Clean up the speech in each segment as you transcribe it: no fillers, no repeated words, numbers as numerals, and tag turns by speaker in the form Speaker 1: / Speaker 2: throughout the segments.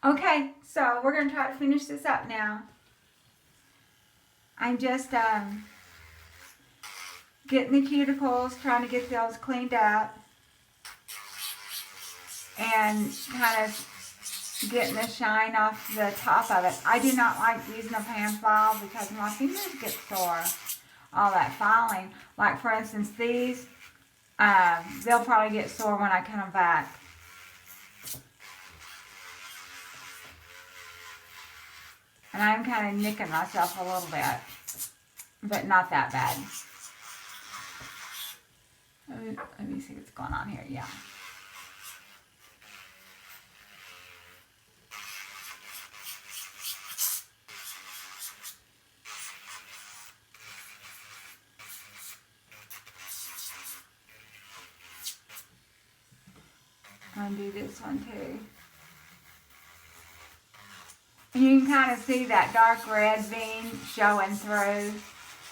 Speaker 1: Okay, so we're going to try to finish this up now. I'm just getting the cuticles, trying to get those cleaned up, and kind of getting the shine off the top of it. I do not like using a pan file because my fingers get sore. All that filing. Like for instance, these, they'll probably get sore when I cut them back. And I'm kind of nicking myself a little bit, but not that bad. Let me see what's going on here. Yeah. Undo this one too. And you can kind of see that dark red vein showing through.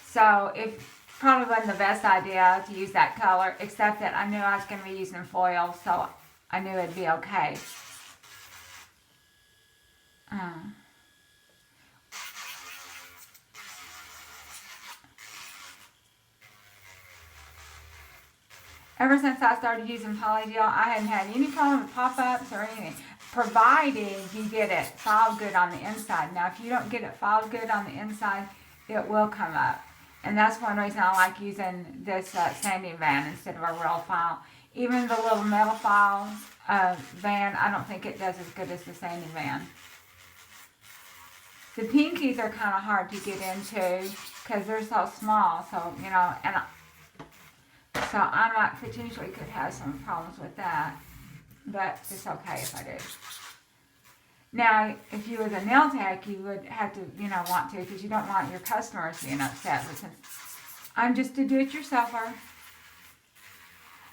Speaker 1: So it probably wasn't the best idea to use that color, except that I knew I was going to be using foil, so I knew it'd be okay. Ever since I started using polygel, I hadn't had any problem with pop-ups or anything, provided you get it filed good on the inside. Now, if you don't get it filed good on the inside, it will come up. And that's one reason I like using this sanding band instead of a real file. Even the little metal file band, I don't think it does as good as the sanding band. The pinkies are kind of hard to get into because they're so small. So, you know, and so I might potentially could have some problems with that, but it's okay if I do. Now, if you was a nail tech, you would have to, you know, want to, because you don't want your customers being upset. But since I'm just a do-it-yourselfer,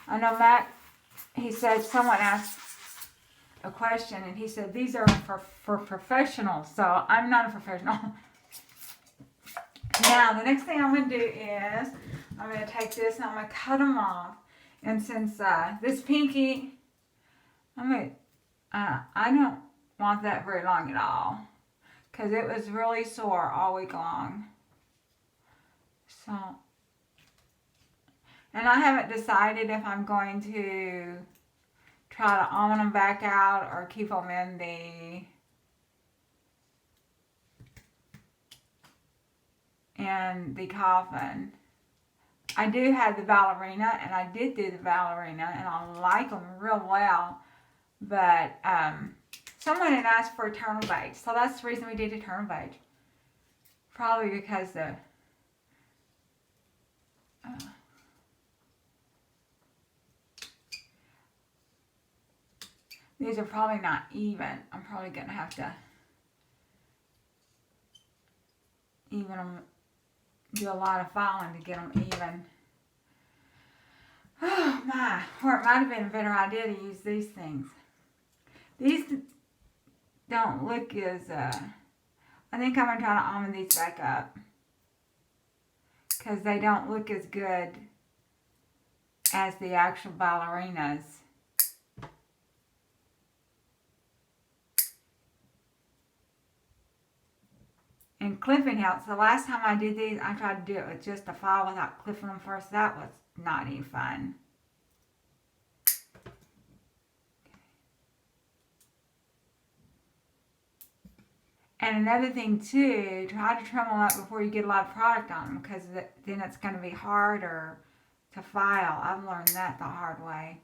Speaker 1: I know Matt, he said, someone asked a question, and he said, these are for professionals, so I'm not a professional. Now, the next thing I'm going to do is, I'm going to take this and I'm going to cut them off. And since this pinky, I don't want that very long at all, because it was really sore all week long. So, and I haven't decided if I'm going to try to almond them back out or keep them in the coffin. I do have the ballerina, and I did do the ballerina, and I like them real well. But someone had asked for eternal beige, so that's the reason we did eternal beige. Probably because these are probably not even. I'm probably going to have to even them, do a lot of filing to get them even. Oh my, or it might have been a better idea to use these things. These don't look as, I think I'm going to try to almond these back up, because they don't look as good as the actual ballerinas. And clipping helps. The last time I did these, I tried to do it with just a file without clipping them first. That was not any fun. And another thing too, try to trim them up before you get a lot of product on them, because then it's going to be harder to file. I've learned that the hard way.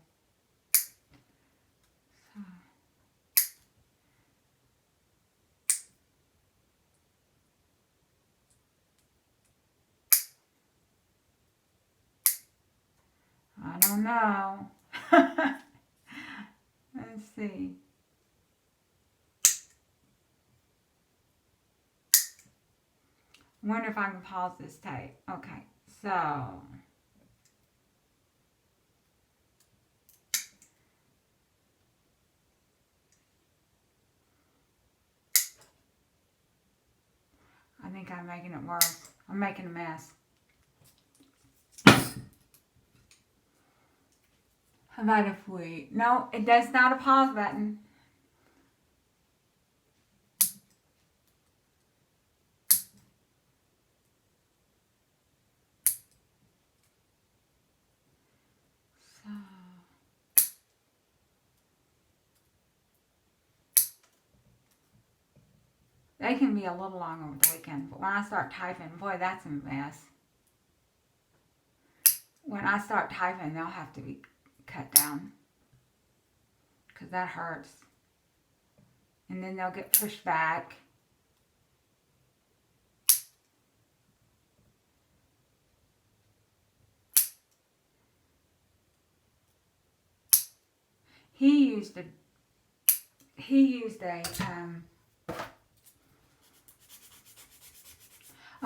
Speaker 1: I don't know. Let's see. Wonder if I can pause this tape. Okay, so I think I'm making it worse. I'm making a mess. How about if we... No, it does not a pause button. They can be a little long over the weekend, but when I start typing, boy, that's a mess. When I start typing, they'll have to be cut down because that hurts. And then they'll get pushed back. He used a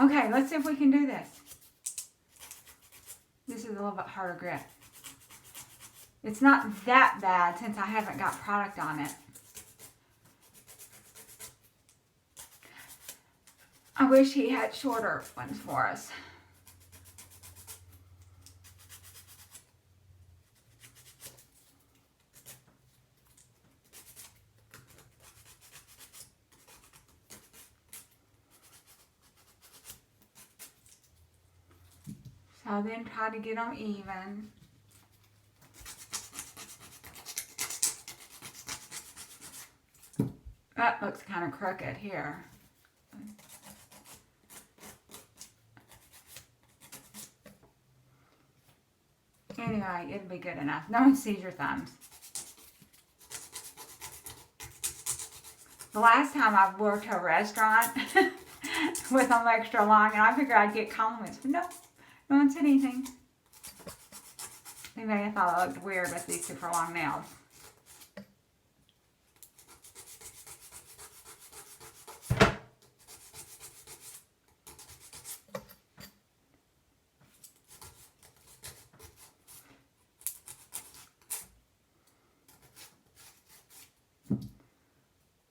Speaker 1: okay, let's see if we can do this. This is a little bit harder grip. It's not that bad since I haven't got product on it. I wish he had shorter ones for us. So then try to get them even. That looks kind of crooked here. Anyway, it'll be good enough. No one sees your thumbs. The last time I worked at a restaurant with them extra long, and I figured I'd get compliments, but no. No one said anything. They may have thought I looked weird with these super long nails.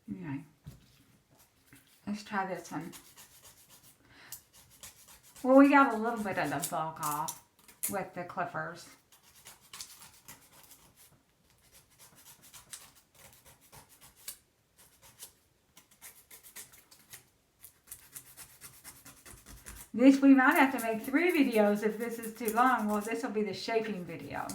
Speaker 1: Anyway, let's try this one. Well, we got a little bit of the bulk off with the clippers. This, we might have to make 3 videos if this is too long. Well, this will be the shaping video.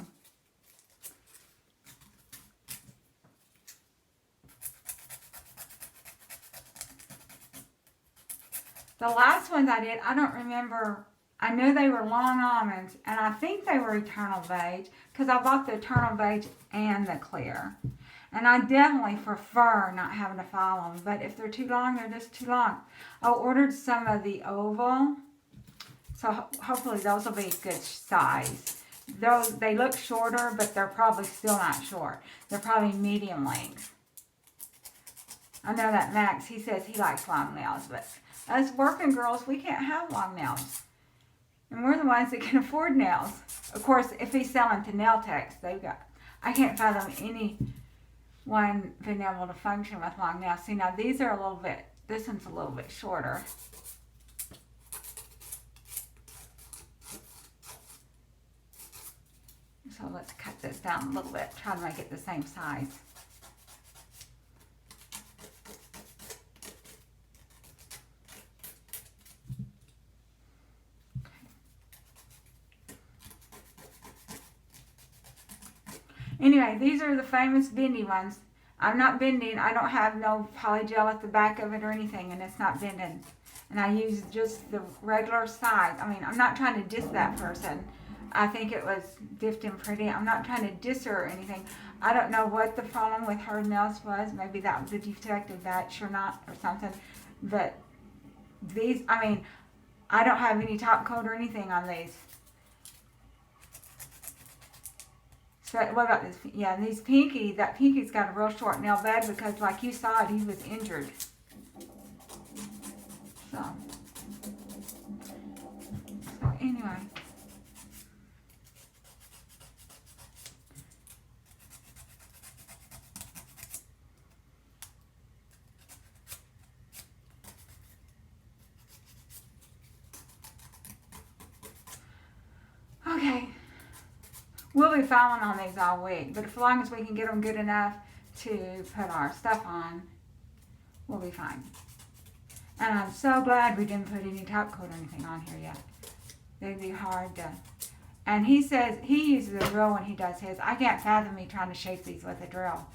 Speaker 1: The last ones I did, I don't remember. I know they were long almonds, and I think they were Eternal Beige because I bought the Eternal Beige and the clear. And I definitely prefer not having to file them, but if they're too long, they're just too long. I ordered some of the oval, so hopefully those will be a good size. Those, they look shorter, but they're probably still not short. They're probably medium length. I know that Max, he says he likes long nails, but us working girls, we can't have long nails. And we're the ones that can afford nails. Of course, if he's selling to nail techs, they've got, I can't fathom anyone being able to function with long nails. See, now these are a little bit, this one's a little bit shorter. So let's cut this down a little bit, try to make it the same size. Anyway, these are the famous bendy ones. I'm not bending. I don't have no polygel at the back of it or anything, and it's not bending. And I use just the regular size. I mean, I'm not trying to diss that person. I think it was dipped in pretty. I'm not trying to diss her or anything. I don't know what the problem with her nails was. Maybe that was a defective batch or not or something. But these, I mean, I don't have any top coat or anything on these. So what about this? Yeah, and these pinky, that pinky's got a real short nail bed because like you saw it, he was injured. So anyway. Okay. We'll be filing on these all week, but as long as we can get them good enough to put our stuff on, we'll be fine. And I'm so glad we didn't put any top coat or anything on here yet. They'd be hard to... And he says he uses a drill when he does his. I can't fathom me trying to shape these with a drill.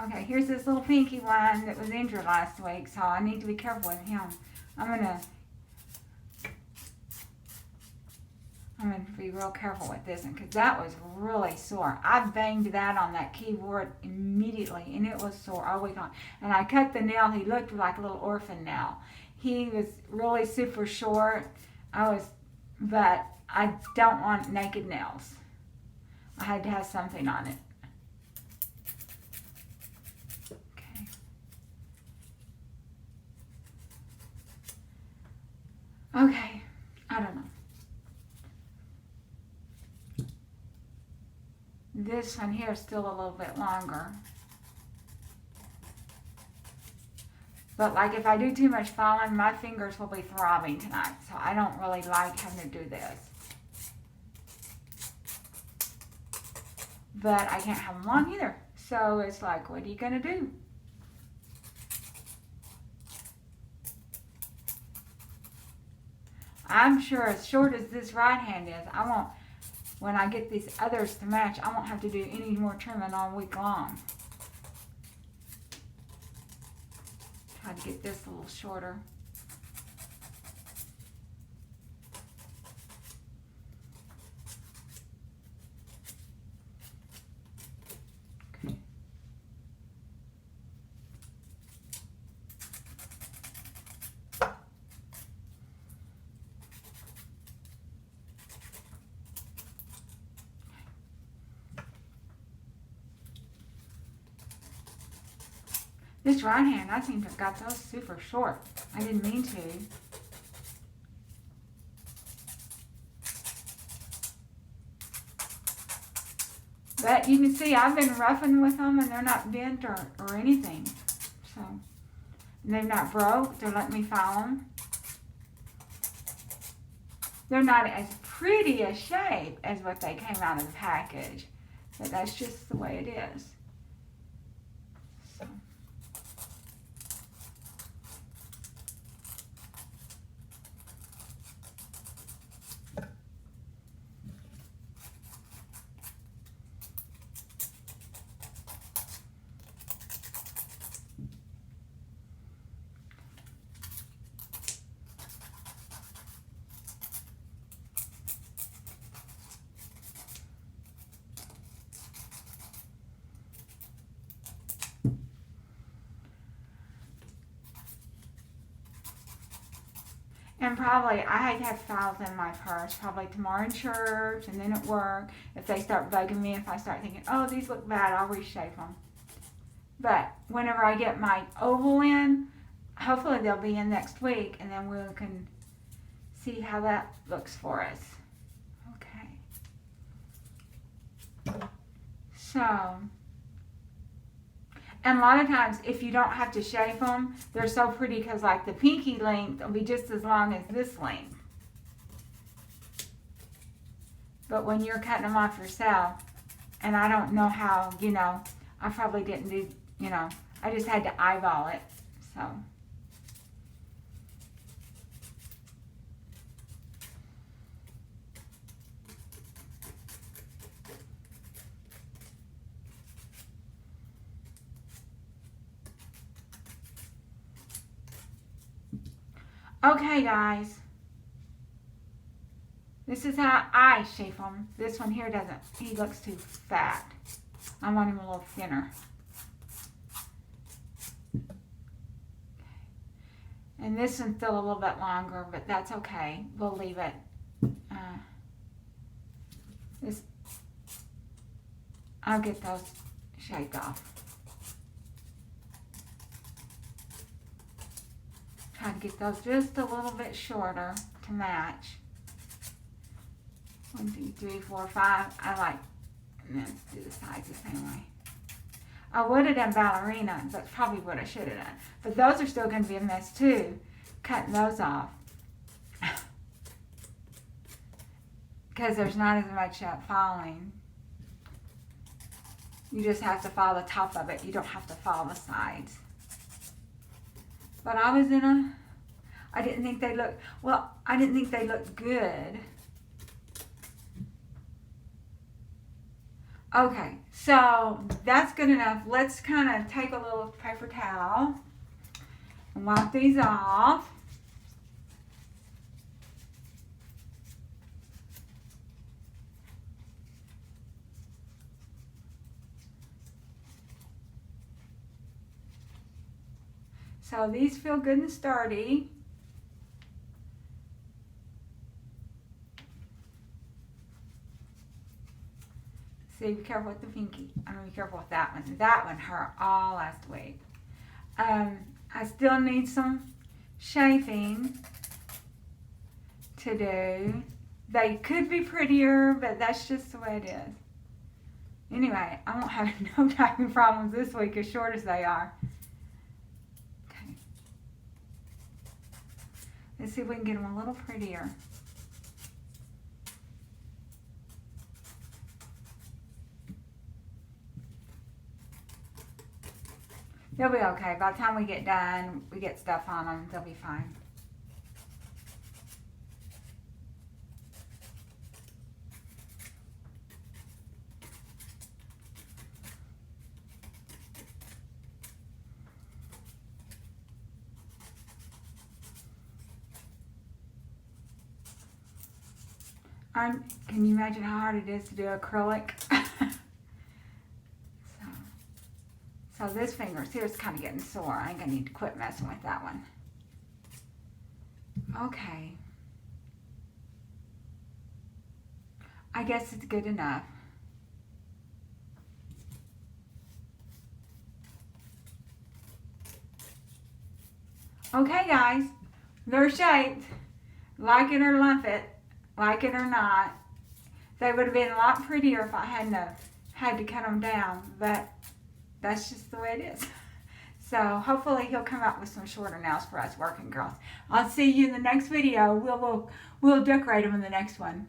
Speaker 1: Okay, here's this little pinky one that was injured last week, so I need to be careful with him. I'm gonna be real careful with this one because that was really sore. I banged that on that keyboard immediately and it was sore all week long. And I cut the nail. He looked like a little orphan nail. He was really super short. But I don't want naked nails. I had to have something on it. Okay. Okay, I don't know. This one here is still a little bit longer. But like if I do too much filing, my fingers will be throbbing tonight. So I don't really like having to do this. But I can't have them long either. So it's like, what are you going to do? I'm sure as short as this right hand is, I won't, when I get these others to match, I won't have to do any more trimming all week long. Try to get this a little shorter. Okay. This right hand, I seem to have got those super short. I didn't mean to. But you can see I've been roughing with them and they're not bent or anything. So, and they're not broke. They're letting me file them. They're not as pretty a shape as what they came out of the package. But that's just the way it is. So. And probably, I hate to have files in my purse, probably tomorrow in church and then at work. If they start bugging me, if I start thinking, oh, these look bad, I'll reshape them. But whenever I get my oval in, hopefully they'll be in next week and then we can see how that looks for us. Okay. So, and a lot of times, if you don't have to shape them, they're so pretty because like the pinky length will be just as long as this length. But when you're cutting them off yourself, and I don't know how, I probably didn't do, I just had to eyeball it, so. Okay, guys. This is how I shape him. This one here doesn't. He looks too fat. I want him a little thinner. And this one's still a little bit longer, but that's okay. We'll leave it. I'll get those shaped off. Try to get those just a little bit shorter to match. 1, 2, 3, 4, 5. I like, and then do the sides the same way. I would have done ballerina. That's probably what I should have done. But those are still going to be a mess too. Cutting those off. Because there's not as much filing. You just have to file the top of it. You don't have to file the sides. But I was I didn't think they looked, I didn't think they looked good. Okay, so that's good enough. Let's kind of take a little paper towel and wipe these off. So these feel good and sturdy. See, be careful with the pinky. I'm gonna be careful with that one. That one hurt all last week. I still need some shaping to do. They could be prettier, but that's just the way it is. Anyway, I won't have no typing problems this week, as short as they are. Okay. Let's see if we can get them a little prettier. They'll be okay. By the time we get done, we get stuff on them, they'll be fine. Can you imagine how hard it is to do acrylic? So this finger, see, it's kind of getting sore. I think I need to quit messing with that one. Okay. I guess it's good enough. Okay, guys, they're shaped. Like it or lump it, like it or not. They would have been a lot prettier if I hadn't had to cut them down, but that's just the way it is. So hopefully he'll come out with some shorter nails for us working girls. I'll see you in the next video. We'll decorate them in the next one.